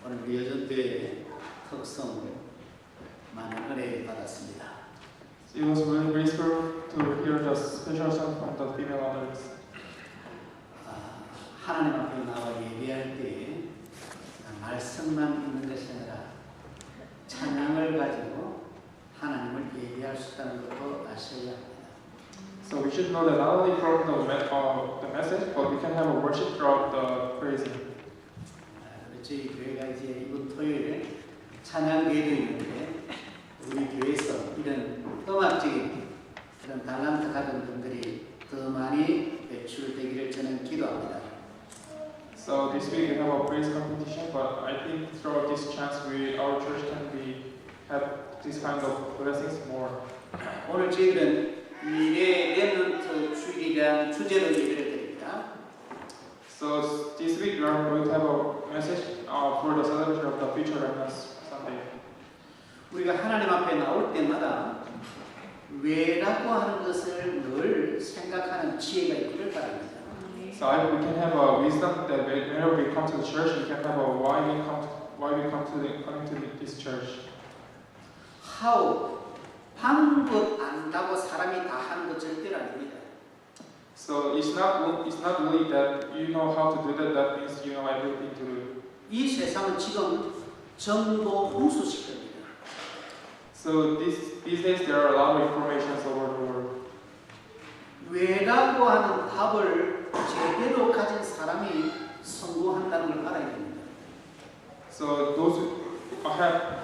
오늘 우리 여전교회의 특성 많은 은혜 받았습니다. It was really graceful to hear the special song from the female others. 하나님 앞에 나와 예배할 때 말씀만 있는 것이 아니라 찬양을 가지고 하나님을 예배할 수 있다는 것도 아셔야 합니다. So we should know that not only from the message, but we can have a worship throughout the praising. 저희 교회가 이제 이번 토요일에 찬양회도 있는데 우리 교회에서 이런 음악적인 그런 달란트 가진 분들이 더 많이 배출되기를 저는 기도합니다. So this week we have a praise competition, but I think throughout this chance, our church can have this kind of blessings more. 오늘 저희는 미래 렘넌트 주일이라는 주제로 예배를 드립니다. So this week we are going to have a message for the celebration of the future remnants Sunday. 우리가 하나님 앞에 나올 때마다 왜라고 하는 것을 늘 생각하는 지혜가 있기를 바랍니다. So we can have a wisdom that whenever we come to the church, we can have a why we come to this church. How 방법 안다고 사람이 다 하는 것 절대로 아닙니다. So it's not really that you know how to do that. That means you know everything to do. 이 세상은 지금 정보 홍수시대입니다. So these days there are a lot of information over the world. 왜라고 하는 답을 제대로 가진 사람이 성공한다는 걸 알아야 됩니다. So those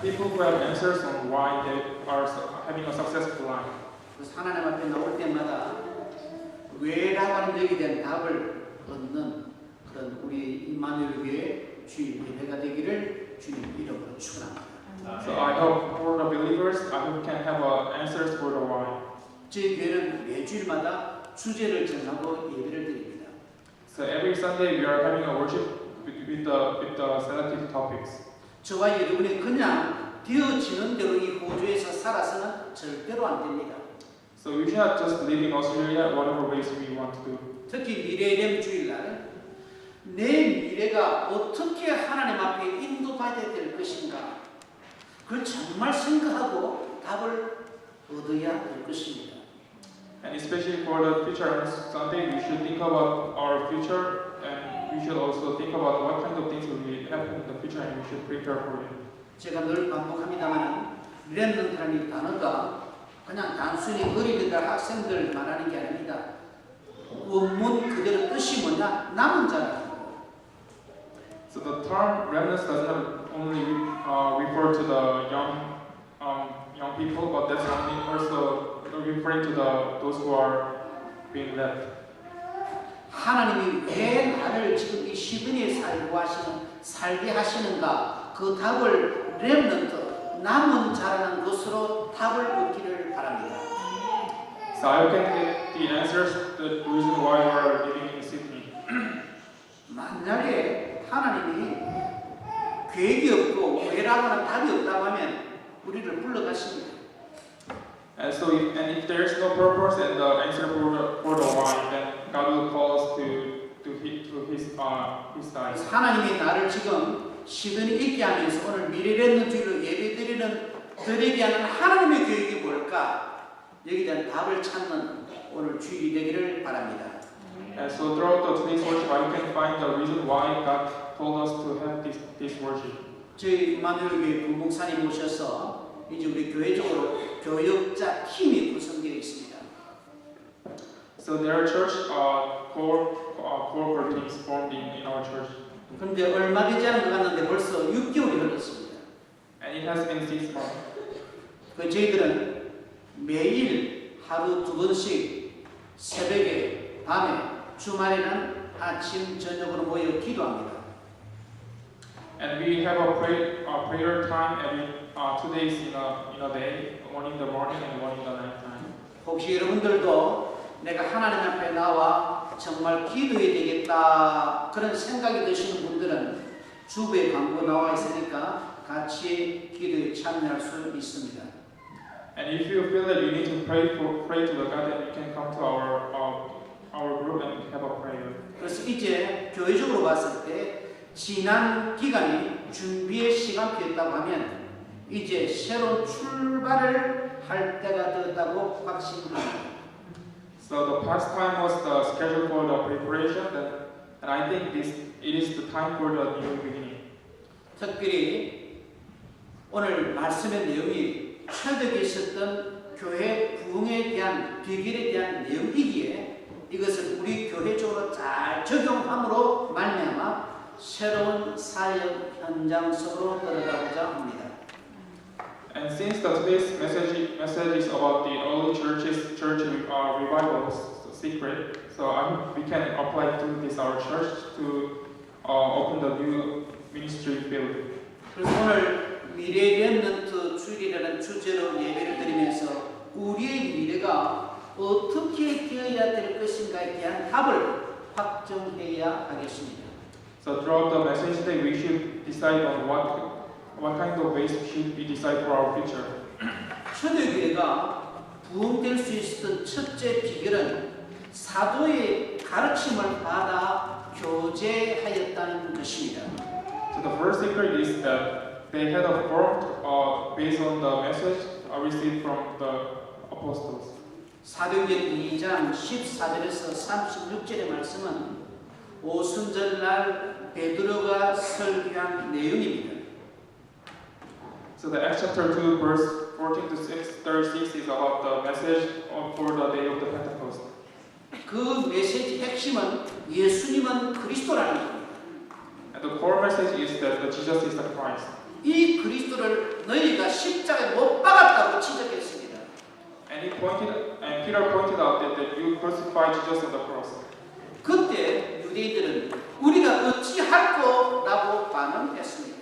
people who have answers on why they are having a successful life. 그래서 하나님 앞에 나올 때마다 왜라고 하는 여기에 대한 답을 얻는 그런 우리 임마누엘 교회 주일 예배가 되기를 주님 이름으로 축원합니다. So I hope for the believers, I hope can have answers for the why. 저희 교회는 매주일마다 주제를 정하고 예배를 드립니다. So every Sunday we are having a worship with the selected topics. 저와 여러분이 그냥 되어지는 대로 이 호주에서 살아서는 절대로 안 됩니다. So we should not just live in Australia whatever ways we want to do. 특히 미래의 주일날 내 미래가 어떻게 하나님 앞에 인도받아야 될 것인가 그걸 정말 생각하고 답을 얻어야 될 것입니다. And especially for the future Sunday, we should think about our future, and we should also think about what kind of things will happen in the future, and we should prepare for it. 제가 늘 반복합니다만 렘넌트라는 이 단어가 그냥 단순히 어린이들 학생들 말하는 게 아닙니다. 원문 그대로 뜻이 뭐냐? 남은 자라는 거. So the term remnants does not only refer to the young people, but that's also referring to those who are being left. 하나님이 왜 나를 지금 이 시드니에 살게 하시는가? 그 답을 렘넌트 남은 자라는 것으로 답을 얻기를 바랍니다. So I can get the answers, the reason why you are living in Sydney. 만약에 하나님이 계획이 없고 왜라고 하는 답이 없다고 하면 우리를 불러가십니다. And so, if there is no purpose and the answer for the why, then God will call us to His side. 하나님이 나를 지금 시드니 있게 하면서 오늘 미래를 주일로 예배드리는 들에게 하는 하나님의 계획이 뭘까? 여기에 대한 답을 찾는 오늘 주일이 되기를 바랍니다. And so throughout today's worship, I can find the reason why God told us to have this worship. 저희 임마누엘 교회 부목사님 모셔서 이제 우리 교회적으로 교역자 팀이 구성되어 있습니다. So there are church core teams formed in our church. 그런데 얼마 되지 않은 것 같는데 벌써 6개월이 흘렀습니다. And it has been 6 months. 그 저희들은 매일 하루 2번씩 새벽에 밤에 주말에는 아침 저녁으로 모여 기도합니다. And we have a prayer time every 2 days in a day, one in the morning and one in the night time. 혹시 여러분들도 내가 하나님 앞에 나와 정말 기도해야 되겠다 그런 생각이 드시는 분들은 주부에 광고 나와 있으니까 같이 기도에 참여할 수 있습니다. And if you feel that you need to pray to the God, then you can come to our group and have a prayer. 그래서 이제 교회적으로 봤을 때 지난 기간이 준비의 시간표였다고 하면 이제 새로운 출발을 할 때가 되었다고 확신합니다. So the past time was the schedule for the preparation, and I think it is the time for the new beginning. 특별히 오늘 말씀의 내용이 최적에 있었던 교회 부흥에 대한 비결에 대한 내용이기에 이것을 우리 교회적으로 잘 적용함으로 말미암아 새로운 사역 현장 속으로 들어가고자 합니다. And since today's message is about the early church revival secret, so I hope we can apply to this our church to open the new ministry field. 그래서 오늘 미래 렘넌트 주일이라는 주제로 예배를 드리면서 우리의 미래가 어떻게 되어야 될 것인가에 대한 답을 확정해야 하겠습니다. So throughout the message today, we should decide on what kind of ways should we decide for our future. 초대교회가 부흥될 수 있었던 첫째 비결은 사도의 가르침을 받아 교제하였다는 것입니다. So the first secret is that they had a formed based on the message received from the apostles. 사도행전 2장 14절에서 36절의 말씀은 오순절날 베드로가 설교한 내용입니다. So the Acts chapter 2 verse 14 to 36 is about the message for the day of the Pentecost. 그 메시지 핵심은 예수님은 그리스도라는 겁니다. And the core message is that Jesus is the Christ. 이 그리스도를 너희가 십자가에 못 박았다고 지적했습니다. And Peter pointed out that you crucified Jesus on the cross. 그때 유대인들은 우리가 어찌할꼬? 라고 반응했습니다.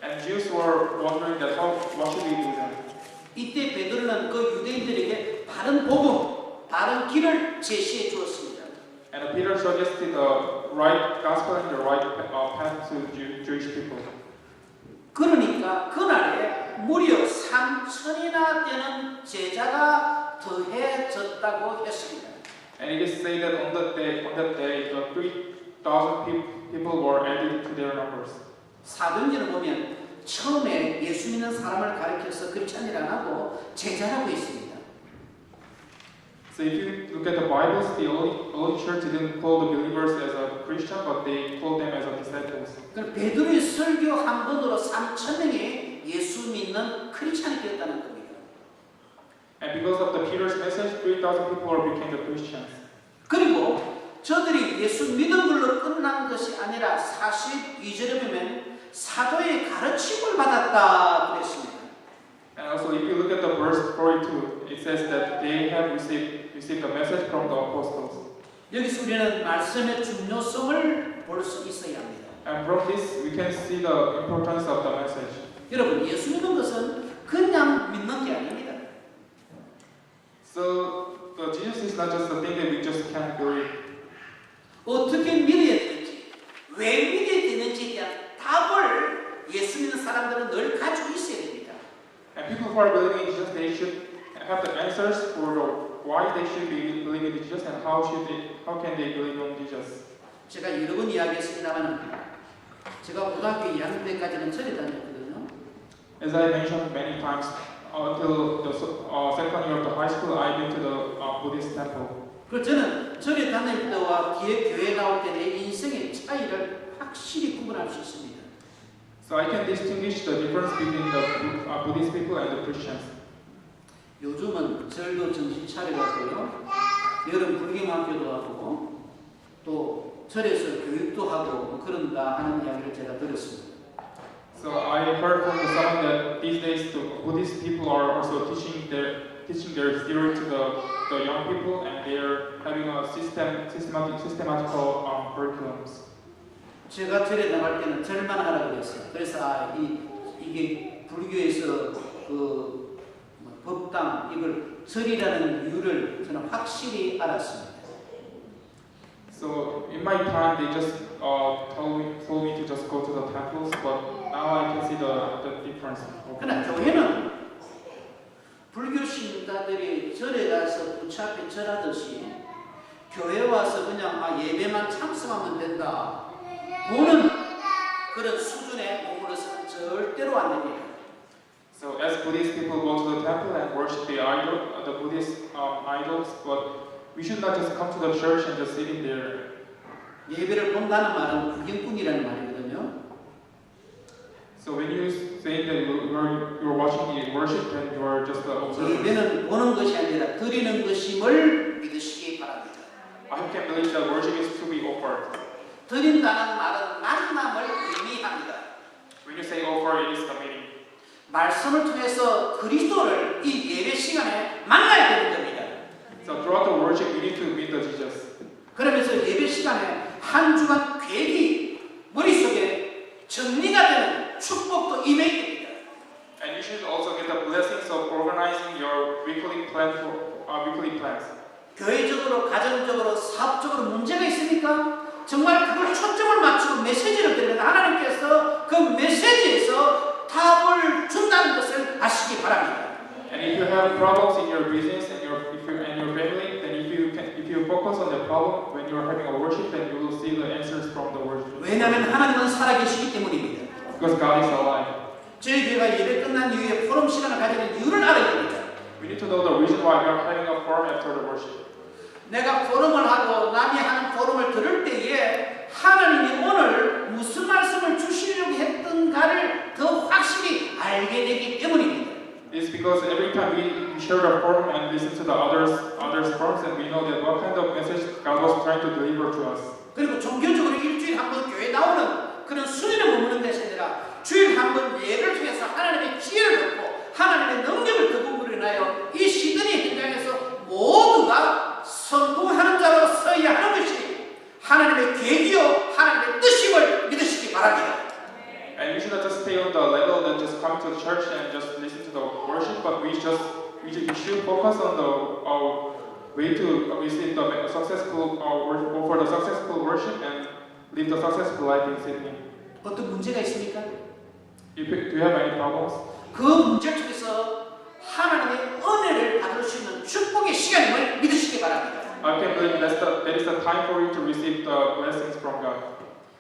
And Jews were wondering that what should we do then? 이때 베드로는 그 유대인들에게 바른 복음, 바른 길을 제시해 주었습니다. And Peter suggested the right gospel and the right path to Jewish people. 그러니까 그날에 무려 3,000이나 되는 제자가 더해졌다고 했습니다. And it is said that on that day, the 3,000 people were added to their numbers. 사도행전을 보면 처음에 예수 믿는 사람을 가리켜서 크리스찬이라 하고 제자라고 했습니다. So if you look at the Bibles, the early church didn't call the believers as a Christian, but they called them as a disciples. 그럼 베드로의 설교 한 번으로 3,000명이 예수 믿는 크리스찬이 되었다는 겁니다. And because of the Peter's message, 3,000 people became the Christians. 그리고 저들이 예수 믿은 걸로 끝난 것이 아니라 42절에 보면 사도의 가르침을 받았다 그랬습니다. And also, if you look at the verse 42, it says that they have received the message from the apostles. 여기서 우리는 말씀의 중요성을 볼 수 있어야 합니다. And from this, we can see the importance of the message. 여러분, 예수 믿는 것은 그냥 믿는 게 아닙니다. So, Jesus is not just a thing that we just can't believe. 어떻게 믿어야 되는지, 왜 믿어야 되는지에 대한 답을 예수 믿는 사람들은 늘 가지고 있어야 됩니다. And people who are believing in Jesus, they should have the answers for why they should be believing in Jesus and how can they believe in Jesus. 제가 여러 번 이야기했습니다만 제가 고등학교 2학년 때까지는 절에 다녔거든요. As I mentioned many times, until the second year of the high school, I went to the Buddhist temple. 그래서 저는 절에 다닐 때와 뒤에 교회 나올 때 내 인생의 차이를 확실히 구분할 수 있습니다. So I can distinguish the difference between the Buddhist people and the Christians. 요즘은 절도 정신 차려갖고요. 여름 불경학교도 하고 또 절에서 교육도 하고 뭐 그런다 하는 이야기를 제가 들었습니다. So I heard from the someone that these days the Buddhist people are also teaching their theory to the young people, and they are having a systematical curriculums. 제가 절에 나갈 때는 절만 하라고 그랬어요. 그래서 이게 불교에서 그 법당 이걸 절이라는 이유를 저는 확실히 알았습니다. So in my time, they just told me to just go to the temples, but now I can see the difference. 그러나 교회는 불교 신자들이 절에 가서 부처 앞에 절하듯이 교회 와서 그냥 예배만 참석하면 된다. 돈은 그런 수준에 머물러서는 절대로 안 됩니다. So as Buddhist people go to the temple and worship the Buddhist idols, but we should not just come to the church and just sitting there. 예배를 본다는 말은 구경꾼이라는 말이거든요. So when you say that you're watching the worship, then you are just the observer. 예배는 보는 것이 아니라 드리는 것임을 믿으시기 바랍니다. I can believe that worship is to be offered. 드린다는 말은 만남을 의미합니다. When you say offer, it is the meaning. 말씀을 통해서 그리스도를 이 예배 시간에 만나야 되는 겁니다. So throughout the worship, we need to meet the Jesus. 그러면서 예배 시간에 한 주간 계획이 머릿속에 정리가 되는 축복도 임해야 됩니다. And you should also get the blessings of organizing your weekly plans. 교회적으로, 가정적으로, 사업적으로 문제가 있습니까? 정말 그걸 초점을 맞추고 메시지를 드리면 하나님께서 그 메시지에서 답을 준다는 것을 아시기 바랍니다. And if you have problems in your business and your family, then if you focus on the problem when you are having a worship, then you will see the answers from the worship. 왜냐하면 하나님은 살아계시기 때문입니다. Because God is alive. 저희 교회가 예배 끝난 이후에 포럼 시간을 가지는 이유를 알아야 됩니다. We need to know the reason why we are having a forum after the worship. 내가 포럼을 하고 남이 하는 포럼을 들을 때에 하나님이 오늘 무슨 말씀을 주시려고 했던가를 더 확실히 알게 되기 때문입니다. It's because every time we share the forum and listen to the others forums, and we know that what kind of message God was trying to deliver to us. 그리고 종교적으로 일주일에 한 번 교회 나오는 그런 수준에 머무는 것이 아니라 주일 한 번 예배를 통해서 하나님의 지혜를 얻고 하나님의 능력을 그 부분으로 인하여 이 시드니 현장에서 모두가 성공하는 자로 서야 하는 것이 하나님의 계기요 하나님의 뜻임을 믿으시기 바랍니다. And we should not just stay on the level that just come to the church and just listen to the worship, but we should focus on the way to receive the successful for the successful worship and live the successful life in Sydney. 어떤 문제가 있습니까? Do you have any problems? 그 문제 속에서 하나님의 은혜를 받을 수 있는 축복의 시간임을 믿으시기 바랍니다. I can believe that is the time for you to receive the blessings from God.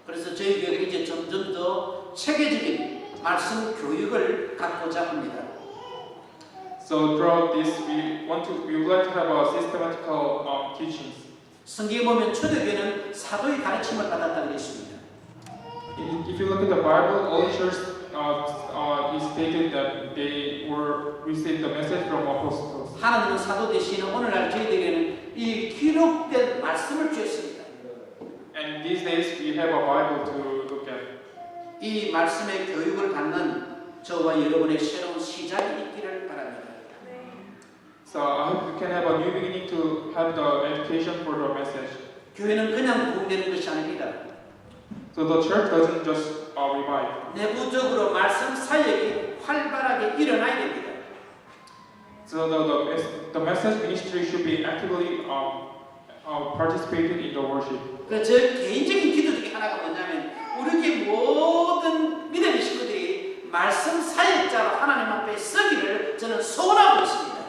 그래서 저희 교회가 이제 점점 더 체계적인 말씀 교육을 갖고자 합니다. So throughout this, we would like to have a systematical teachings. 성경에 보면 초대교회는 사도의 가르침을 받았다고 그랬습니다. If you look at the Bible, all church is stated that they received the message from apostles. 하나님은 사도 대신 오늘날 저희들에게는 이 기록된 말씀을 주셨습니다. And these days we have a Bible to look at. 이 말씀의 교육을 받는 저와 여러분의 새로운 시작이 있기를 바랍니다. So I hope you can have a new beginning to have the education for the message. 교회는 그냥 부흥되는 것이 아닙니다. So the church doesn't just revive. 내부적으로 말씀 사역이 활발하게 일어나야 됩니다. So the message ministry should be actively participated in the worship. 그래서 제 개인적인 기도 중에 하나가 뭐냐면 우리 모든 믿음의 식구들이 말씀 사역자로 하나님 앞에 서기를 저는 소원하고 있습니다.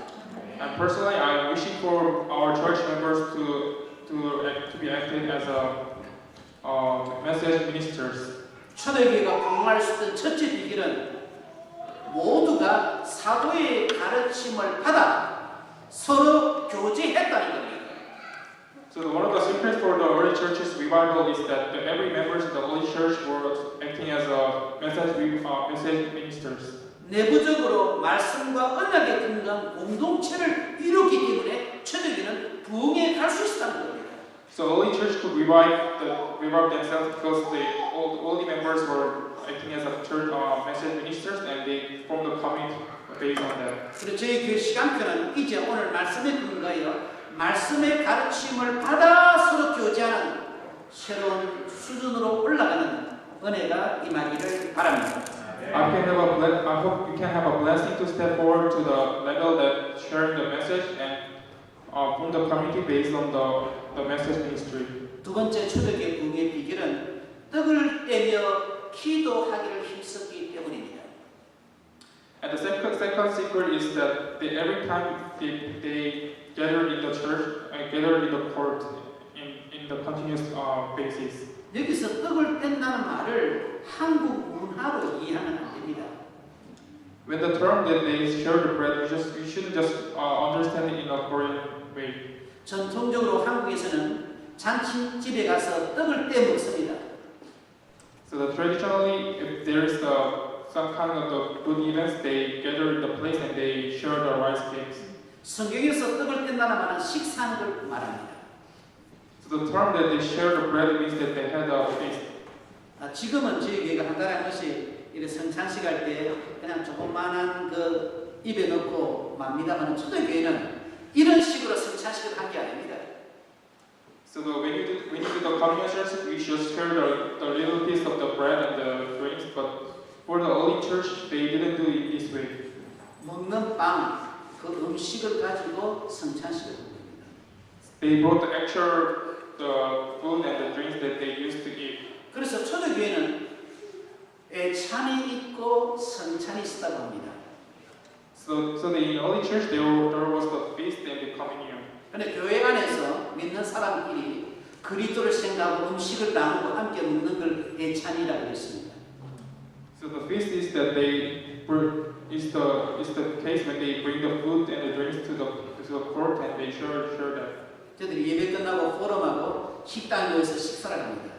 And personally, I'm wishing for our church members to be active as message ministers. 초대교회가 부흥할 수 있던 첫째 비결은 모두가 사도의 가르침을 받아 서로 교제했다는 겁니다. So one of the secrets for the early church's revival is that every members in the early church were acting as a message ministers. 내부적으로 말씀과 언약에 근거한 공동체를 이루기 때문에 초대교회는 부흥에 갈 수 있었다는 겁니다. So early church could revive themselves because all the members were acting as a church message ministers, and they formed a community based on that. 그래서 저희 교회 시간표는 이제 오늘 말씀에 근거하여 말씀의 가르침을 받아 서로 교제하는 새로운 수준으로 올라가는 은혜가 임하기를 바랍니다. I hope you can have a blessing to step forward to the level that sharing the message and from the community based on the message ministry. 두 번째 초대교회 부흥의 비결은 떡을 떼며 기도하기를 힘썼기 때문입니다. And the second secret is that every time they gather in the church, gather in the court in the continuous basis. 여기서 떡을 뗀다는 말을 한국 문화로 이해하면 안 됩니다. When the term that they share the bread, you shouldn't just understand it in a Korean way. 전통적으로 한국에서는 잔치집에 가서 떡을 떼 먹습니다. So that traditionally, if there is some kind of the good events, they gather in the place and they share the rice cakes. 성경에서 떡을 뗀다는 말은 식사하는 걸 말합니다. So the term that they share the bread means that they had a feast. 지금은 저희 교회가 한 달에 한 번씩 이렇게 성찬식 할 때 그냥 조그만한 그 입에 넣고 맙니다만 초대교회는 이런 식으로 성찬식을 한 게 아닙니다. So when you do the communion service, we just share the little piece of the bread and the drinks. But for the early church, they didn't do it this way. 먹는 빵, 그 음식을 가지고 성찬식을 한 겁니다. They brought the actual the food and the drinks that they used to eat. 그래서 초대교회는 애찬이 있고 성찬이 있었다고 합니다. So in early church there was the feast and the communion. 그런데 교회 안에서 믿는 사람끼리 그리스도를 생각하고 음식을 나누고 함께 먹는 걸 애찬이라고 했습니다. So the feast is that is the case when they bring the food and the drinks to the court and they share that. 저희들이 예배 끝나고 포럼하고 식당에 모여서 식사를 합니다.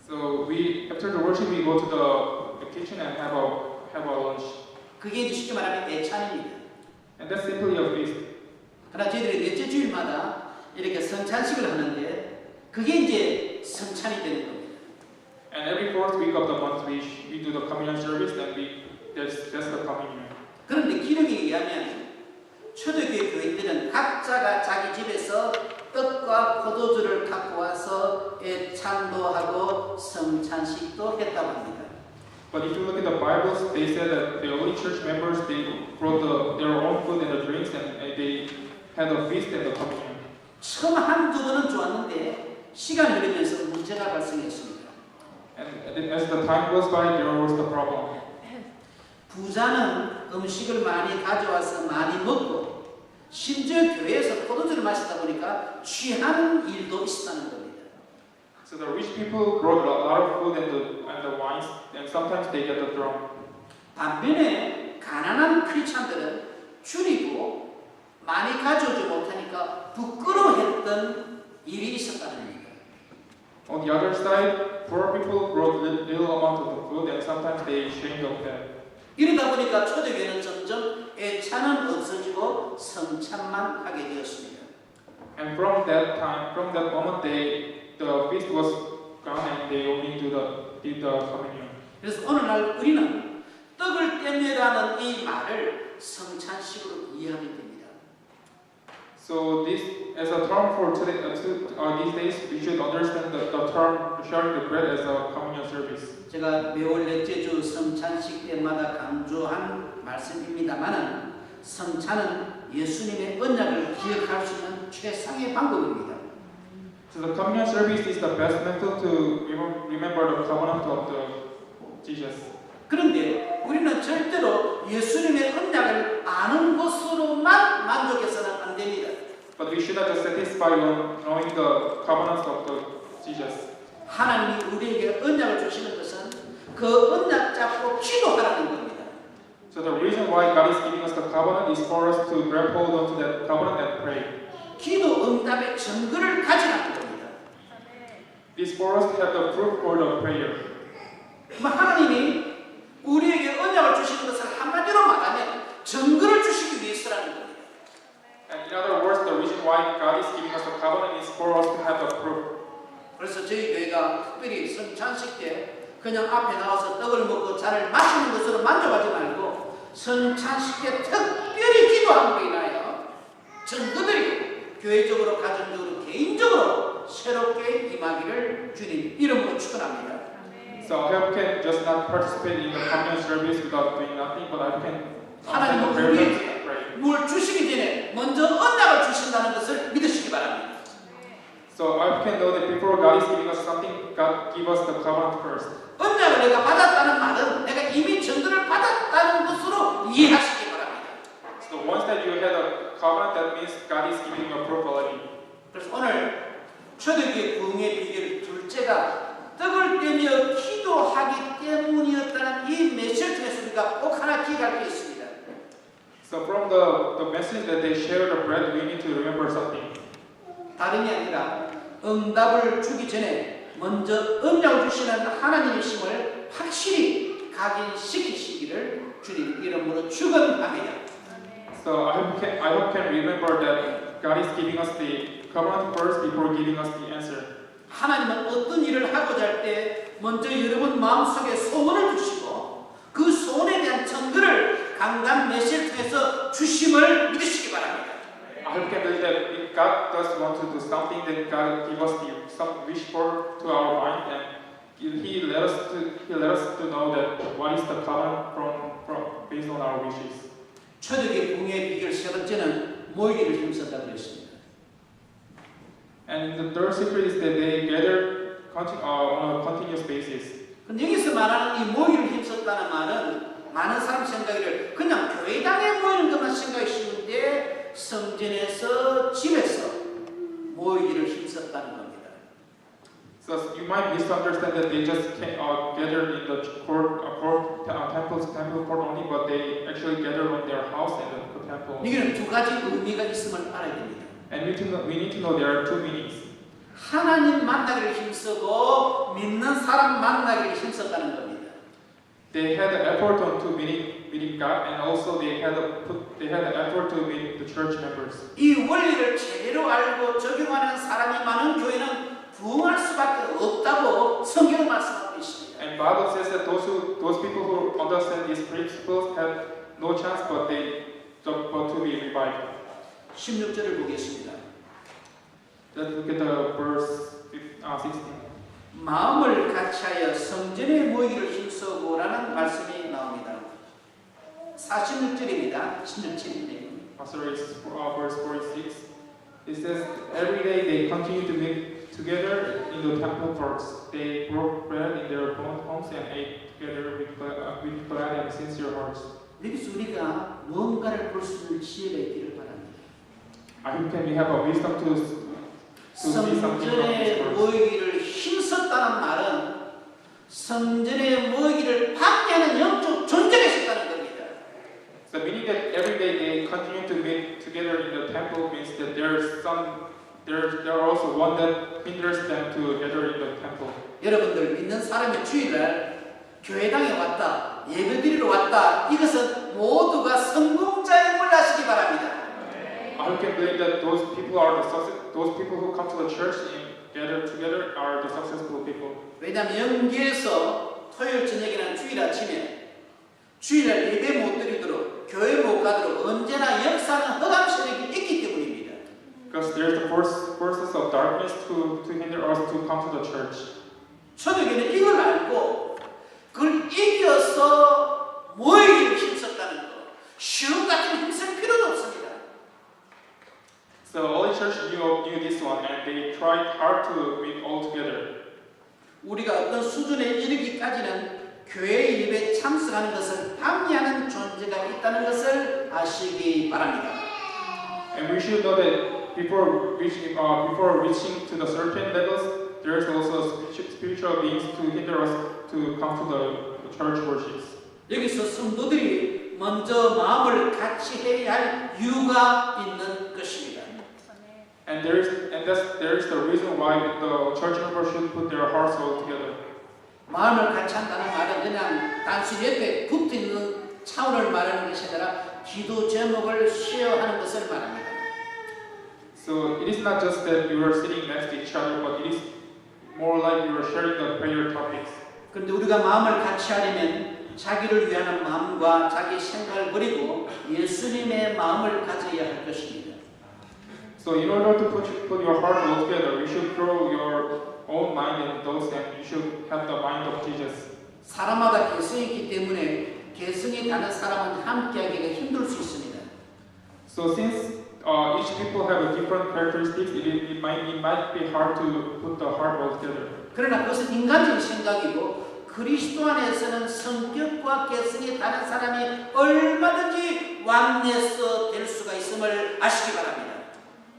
So after the worship we go to the kitchen and have a lunch. 그게 이제 쉽게 말하면 애찬입니다. And that's simply a feast. 그러나 저희들이 넷째 주일마다 이렇게 성찬식을 하는데 그게 이제 성찬이 되는 겁니다. And every fourth week of the month we do the communion service and that's the communion. 그런데 기록에 의하면 초대교회 교인들은 각자가 자기 집에서 떡과 포도주를 갖고 와서 애찬도 하고 성찬식도 했다고 합니다. But if you look at the Bibles, they said that the early church members they brought their own food and the drinks and they had a feast and the communion. 처음 한두 번은 좋았는데 시간이 흐르면서 문제가 발생했습니다. And as the time goes by, there was the problem. 부자는 음식을 많이 가져와서 많이 먹고 심지어 교회에서 포도주를 마시다 보니까 취하는 일도 있었다는 겁니다. So the rich people brought a lot of food and the wines, and sometimes they get the drunk. 반면에 가난한 크리스찬들은 줄이고 많이 가져오지 못하니까 부끄러워했던 일이 있었다는 겁니다. On the other side, poor people brought little amount of the food, and sometimes they shamed of that. 이러다 보니까 초대교회는 점점 애찬은 없어지고 성찬만 하게 되었습니다. And from that moment, the feast was gone, and they only did the communion. 그래서 오늘날 우리는 떡을 떼매라는 이 말을 성찬식으로 이해하면 됩니다. So this, as a term for today, these days, we should understand the term sharing the bread as a communion service. 제가 매월 넷째 주 성찬식 때마다 강조한 말씀입니다만은 성찬은 예수님의 언약을 기억할 수 있는 최상의 방법입니다. So the communion service is the best method to remember the covenant of Jesus. 그런데 우리는 절대로 예수님의 언약을 아는 것으로만 만족해서는 안 됩니다. But we should not just satisfy on knowing the covenants of Jesus. 하나님이 우리에게 언약을 주시는 것은 그 언약 잡고 기도하라는 겁니다. So the reason why God is giving us the covenant is for us to grab hold onto that covenant and pray. 기도 응답의 증거를 가지라는 겁니다. It is for us to have the proof for the prayer. 하나님이 우리에게 언약을 주시는 것을 한마디로 말하면 증거를 주시기 위해서라는 겁니다. And in other words, the reason why God is giving us the covenant is for us to have the proof. 그래서 저희 교회가 특별히 성찬식 때 그냥 앞에 나와서 떡을 먹고 잔을 마시는 것으로 만족하지 말고 성찬식 때 특별히 기도함으로 인하여 증거들이 교회적으로, 가정적으로, 개인적으로 새롭게 임하기를 주님 이름으로 축원합니다. So I hope can just not participate in the communion service without doing nothing, but I can 하나님은 우리에게 뭘 주시기 전에 먼저 언약을 주신다는 것을 믿으시기 바랍니다. So I can know that before God is giving us something, God give us the covenant first. 언약을 내가 받았다는 말은 내가 이미 증거를 받았다는 것으로 이해하시기 바랍니다. So once that you had a covenant, that means God is giving you a proof already. 그래서 오늘 초대교회 부흥의 비결 둘째가 떡을 떼며 기도하기 때문에 from the message that they share the bread, we need to remember something. 다름이 아니라 응답을 주기 전에 먼저 응답을 주시는 하나님의 심을 확실히 각인시키시기를 주님 이름으로 축원합니다. So I hope can remember that God is giving us the covenant first before giving us the answer. 하나님은 어떤 일을 하고자 할 때 먼저 여러분 마음속에 소원을 주시고 그 소원에 대한 증거를 강단 메시지를 통해서 주심을 믿으시기 바랍니다. I hope can believe that if God does want to do something, then God give us some wish for to our mind, and He let us to know that what is the covenant from based on our wishes. 초대교회 붕괴의 비결 세 번째는 모이기를 힘썼다고 그랬습니다. And the third secret is that they gather on a continuous basis. 근데 여기서 말하는 이 모이기를 힘썼다는 말은 많은 사람 생각을 그냥 교회당에 모이는 것만 생각이 쉬운데 성전에서 집에서 모이기를 힘썼다는 겁니다. So you might misunderstand that they just gathered in the temple court only, but they actually gathered on their house and the temple. 여기는 두 가지 의미가 있음을 알아야 됩니다. And we need to know there are two meanings. 하나님 만나기를 힘쓰고 믿는 사람 만나기를 힘썼다는 겁니다. They had the effort to meeting God, and also they had the effort to meet the church members. 이 원리를 제대로 알고 적용하는 사람이 많은 교회는 부흥할 수밖에 없다고 성경은 말씀하고 있습니다. And Bible says that those people who understand these principles have no chance but to be revived. 16절을 보겠습니다. Let's look at the verse 16. 마음을 같이하여 성전에 모이기를 힘쓰고라는 말씀이 나옵니다. 46절입니다. 16절인데. Sorry, it's verse 46. It says, every day they continue to meet together in the temple courts. They broke bread in their own homes and ate together with glad and sincere hearts. 여기서 우리가 무언가를 볼 수 있는 지혜가 있기를 바랍니다. I hope we have a wisdom to see something from this 성전에 verse. 모이기를 힘썼다는 말은 성전에 모이기를 방해하는 영적 존재가 있었다는 겁니다. The meaning that every day they continue to meet together in the temple means that there are also one that hinders them to gather in the temple. 여러분들 믿는 사람이 주일날 교회당에 왔다, 예배드리러 왔다, 이것은 모두가 성공자임을 아시기 바랍니다. I can believe that those people who come to the church and gather together are the successful people. 왜냐하면 연계에서 토요일 저녁이나 주일 아침에 주일날 예배 못 드리도록 교회 못 가도록 언제나 역사는 흑암 세력이 있기 때문입니다. Because there's the forces of darkness to hinder us to come to the church. 초대교회는 이걸 알고 그걸 이겨서 모이기를 힘썼다는 거. 쉬운 같은 힘쓸 필요도 없습니다. So all the church knew this one, and they tried hard to meet all together. 우리가 어떤 수준에 이르기까지는 교회 예배에 참석하는 것을 방해하는 존재가 있다는 것을 아시기 바랍니다. And we should know that before reaching to the certain levels, there is also spiritual beings to hinder us to come to the church worships. 여기서 성도들이 먼저 마음을 같이 해야 할 이유가 있는 것입니다. And there is the reason why the church members should put their hearts all together. 마음을 같이 한다는 말은 그냥 단순히 옆에 붙어 있는 차원을 말하는 것이 아니라 기도 제목을 쉐어하는 것을 말합니다. So it is not just that you are sitting next to each other, but it is more like you are sharing the prayer topics. 그런데 우리가 마음을 같이 하려면 자기를 위하는 마음과 자기 생각을 버리고 예수님의 마음을 가져야 할 것입니다. So in order to put your heart all together, you should throw your own mind in those, and you should have the mind of Jesus. 사람마다 개성이 있기 때문에 개성이 다른 사람은 함께하기가 힘들 수 있습니다. So since each people have a different characteristics, it might be hard to put the heart all together. 그러나 그것은 인간적인 생각이고 그리스도 안에서는 성격과 개성이 다른 사람이 얼마든지 완내서 될 수가 있음을 아시기 바랍니다.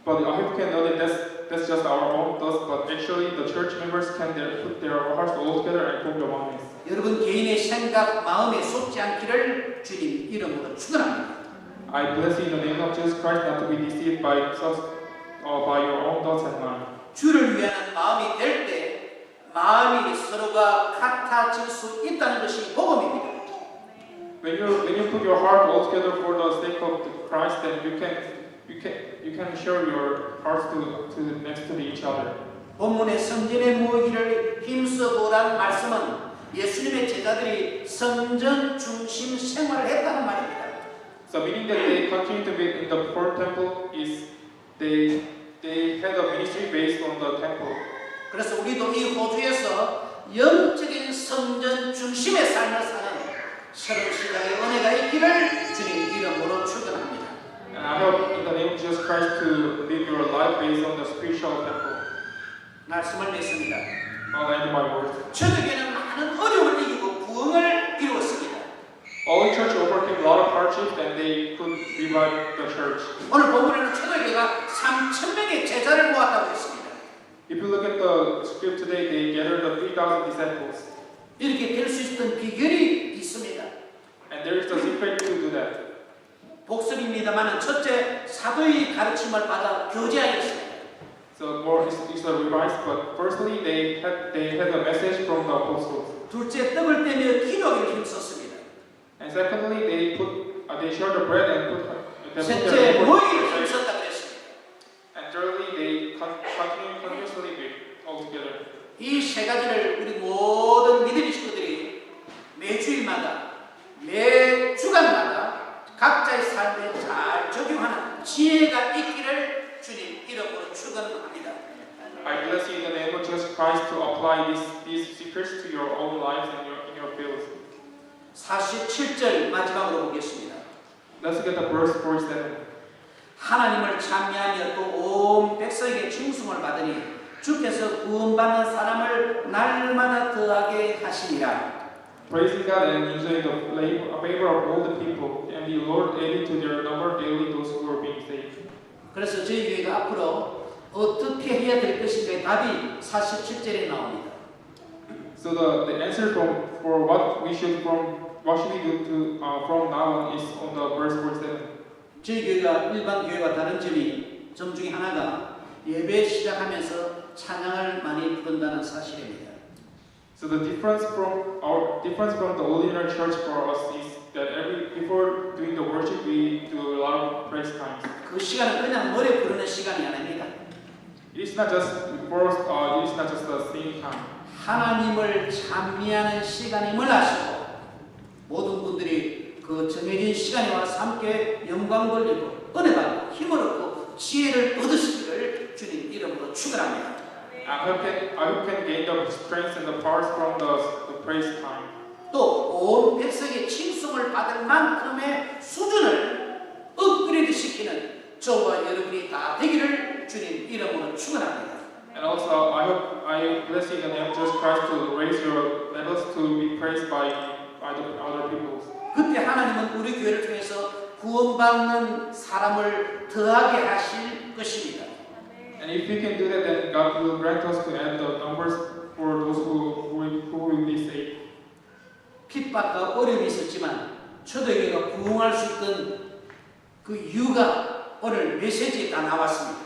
But I hope you can know that that's just our own thoughts, but actually the church members can put their hearts all together and form the oneness. 여러분 개인의 생각, 마음에 속지 않기를 주님 이름으로 축원합니다. I bless you in the name of Jesus Christ not to be deceived by your own thoughts and mind. 주를 위하는 마음이 될 때 마음이 서로가 같아질 수 있다는 것이 복음입니다. When you put your heart all together for the sake of Christ, then you can share your hearts to next to each other. 본문의 성전의 모으기를 힘써보라는 말씀은 예수님의 제자들이 성전 중심 생활을 했다는 말입니다. So meaning that they continue to be in the poor temple is they had a ministry based on the temple. 그래서 우리도 이 호주에서 영적인 성전 중심의 삶을 사는 새로운 신앙의 은혜가 있기를 주님 이름으로 축원합니다. And I hope in the name of Jesus Christ to live your life based on the spiritual temple. 말씀을 맺습니다. I'll end my words. 저녁에는 많은 어려움을 이기고 부흥을 이루었습니다. All church overcame a lot of hardships and they could revive the church. 오늘 본문에는 초대교회가 3,000명의 제자를 모았다고 했습니다. If you look at the script today, they gathered the 3,000 disciples. 이렇게 될 수 있었던 비결이 있습니다. And there is the secret to do that. 복습입니다만은 첫째 사도의 가르침을 받아 교제하였습니다. So more is a revise, but firstly they had a message from the apostles. 둘째 떡을 떼며 기도하기를 힘썼습니다. And secondly they shared the bread and put 셋째 모이기를 힘썼다 그랬습니다. And thirdly they continuously be all together. 이 세 가지를 우리 모든 믿음의 식구들이 매주일마다 매 주간마다 각자의 삶에 잘 적용하는 지혜가 있기를 주님 이름으로 축원합니다. I bless you in the name of Jesus Christ to apply these secrets to your own lives and in your fields. 47절 마지막으로 보겠습니다. Let's get the verse 47. 하나님을 찬미하며 또 온 백성에게 충성을 받으니 주께서 구원받는 사람을 날마다 더하게 하시니라. Praising God and enjoying the favor of all the people, and the Lord added to their number daily those who were being saved. 그래서 저희 교회가 앞으로 어떻게 해야 될 것인가의 답이 47절에 나옵니다. So the answer for what should we do from now on is on the verse 47. 저희 교회가 일반 교회와 다른 점 중에 하나가 예배 시작하면서 찬양을 많이 부른다는 사실입니다. So the difference from the ordinary church for us is that before doing the worship we do a lot of praise times. 그 시간은 그냥 노래 부르는 시간이 아닙니다. It is not just the singing time. 하나님을 찬미하는 시간임을 아시고 모든 분들이 그 정해진 시간에 와서 함께 영광 돌리고 은혜 받고 힘을 얻고 지혜를 얻으시기를 주님 이름으로 축원합니다. I hope can gain the strength and the powers from the praise time. 또 온 백성의 칭송을 받을 만큼의 수준을 업그레이드 시키는 저와 여러분이 다 되기를 주님 이름으로 축원합니다. And also, I bless you in the name of Jesus Christ to raise your levels to be praised by the other people. 그때 하나님은 우리 교회를 통해서 구원받는 사람을 더하게 하실 것입니다. And if we can do that, then God will grant us to add the numbers for those who will be saved. 핍박과 어려움이 있었지만 초대교회가 부흥할 수 있던 그 이유가 오늘 메시지에 다 나왔습니다.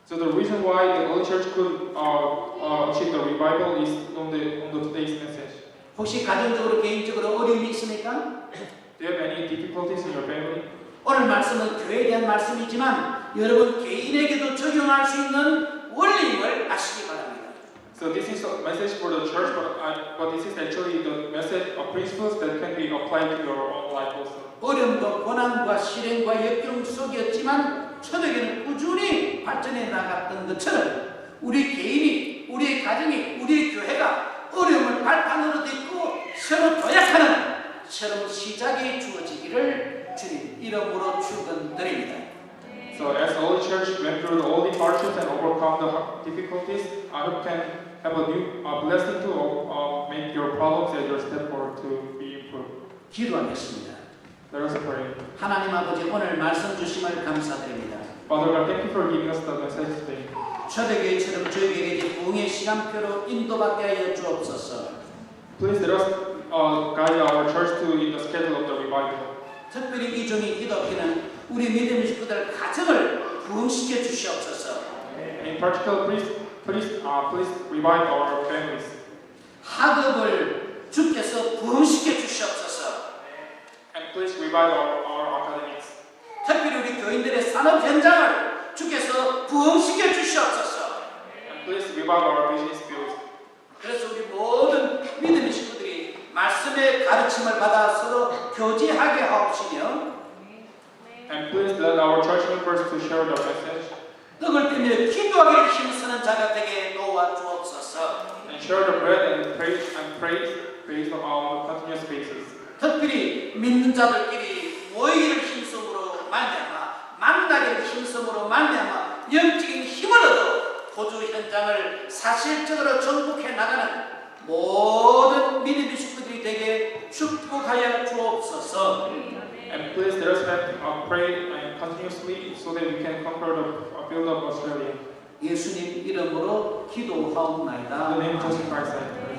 So the reason why the early church could achieve the revival is on today's message. 혹시 가정적으로 개인적으로 어려움이 있습니까? Do you have any difficulties in your family? 오늘 말씀은 교회에 대한 말씀이지만 여러분 개인에게도 적용할 수 있는 원리임을 아시기 바랍니다. So this is a message for the church, but this is actually the message of principles that can be applied to your own life also. 어려움과 고난과 시련과 역경 속이었지만 초대교회는 꾸준히 발전해 나갔던 것처럼 우리 개인이, 우리의 가정이, 우리의 교회가 어려움을 발판으로 딛고 새로 도약하는 새로운 시작이 주어지기를 주님 이름으로 축원드립니다. So as all church went through all the hardships and overcome the difficulties, I hope can have a new blessing to make your problems and your step forward to be improved. 기도하겠습니다. Let us pray. 하나님 아버지 오늘 말씀 주심을 감사드립니다. Father God, thank you for giving us the message today. 초대교회처럼 저희에게 부흥의 시간표로 인도받게 하여 주옵소서. Please let us guide our church to in the schedule of the revival. 특별히 이 종이 기도하기는 우리 믿음의 식구들 가정을 부흥시켜 주시옵소서. In particular, please revive our families. 학업을 주께서 부흥시켜 주시옵소서. And please revive our academics. 특별히 우리 교인들의 산업 현장을 주께서 부흥시켜 주시옵소서. And please revive our business fields. 그래서 우리 모든 믿음의 식구들이 말씀의 가르침을 받아 서로 교제하게 하옵시며 And please let our church members to share the message 떡을 떼며 기도하기를 힘쓰는 자가 되게 도와주옵소서. and share the bread and praise based on continuous basis. 특별히 믿는 자들끼리 모이기를 힘쓰므로 말미암아 만나기를 힘쓰므로 말미암아 영적인 힘을 얻어 호주 현장을 사실적으로 정복해 나가는 모든 믿음의 식구들이 되게 축복하여 주옵소서. And please let us pray continuously so that we can conquer the field of Australia. 예수님 이름으로 In the 기도하옵나이다. name of Jesus Christ, I pray.